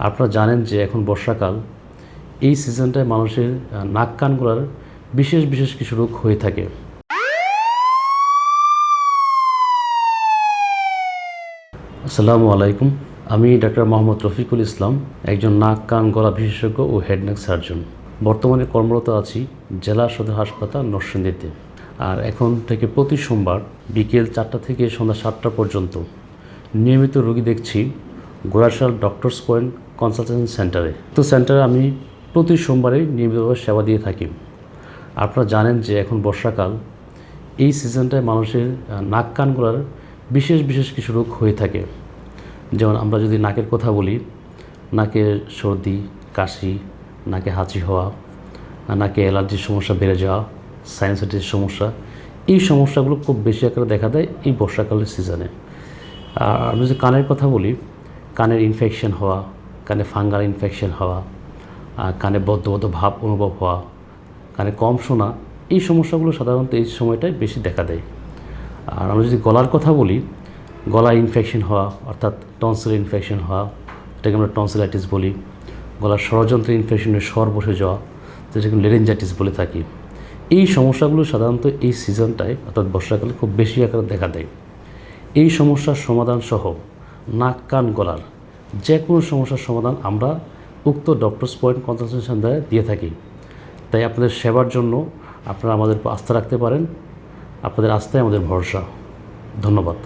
আপনারা জানেন যে এখন বর্ষাকাল, এই সিজনটায় মানুষের নাক কানগুলোর বিশেষ বিশেষ কিছু রোগ হয়ে থাকে। আসসালামু আলাইকুম, আমি ডাক্তার মোহাম্মদ রফিকুল ইসলাম, একজন নাক কান গলা বিশেষজ্ঞ ও হেড নেক সার্জন। বর্তমানে কর্মরত আছি জেলা সদর হাসপাতাল নরসিংদীতে। আর এখন থেকে প্রতি সোমবার বিকেল 4টা থেকে সন্ধ্যা 7টা পর্যন্ত নিয়মিত রোগী দেখছি গোরাশাল ডক্টরস পয়েন্ট কনসালটেশন সেন্টারে। তো সেন্টারে আমি প্রতি সোমবারে নিয়মিতভাবে সেবা দিয়ে থাকি। আপনারা জানেন যে এখন বর্ষাকাল, এই সিজনটায় মানুষের নাক কানগুলোর বিশেষ বিশেষ কিছু রোগ হয়ে থাকে। যেমন আমরা যদি নাকের কথা বলি, নাকের সর্দি, কাশি, নাকে হাঁচি হওয়া, নাকে অ্যালার্জির সমস্যা বেড়ে যাওয়া, সাইনাসাইটিসের সমস্যা, এই সমস্যাগুলো খুব বেশি আকারে দেখা দেয় এই বর্ষাকালের সিজনে। আর আমি যদি কানের কথা বলি, কানের ইনফেকশন হওয়া, কানে ফাঙ্গাল ইনফেকশন হওয়া, কানে বদ্ধ বদ্ধ ভাব অনুভব হওয়া, কানে কম শোনা, এই সমস্যাগুলো সাধারণত এই সময়টায় বেশি দেখা দেয়। আর আমরা যদি গলার কথা বলি, গলা ইনফেকশন হওয়া অর্থাৎ টনসিল ইনফেকশন হওয়া, এটাকে আমরা টনসিলাইটিস বলি। গলার ষড়যন্ত্র ইনফেকশনের স্বর বসে যাওয়া, যেটাকে লেরিনজাইটিস বলে থাকি। এই সমস্যাগুলো সাধারণত এই সিজনটায় অর্থাৎ বর্ষাকালে খুব বেশি আকারে দেখা দেয়। এই সমস্যার সমাধান সহ নাক কান গলার যে কোনো সমস্যার সমাধান আমরা উক্ত ডক্টরস পয়েন্ট কনসালটেশন সেন্টারে দিয়ে থাকি। তাই আপনাদের সেবার জন্য আপনারা আমাদের উপর আস্থা রাখতে পারেন। আপনাদের আস্থায় আমাদের ভরসা। ধন্যবাদ।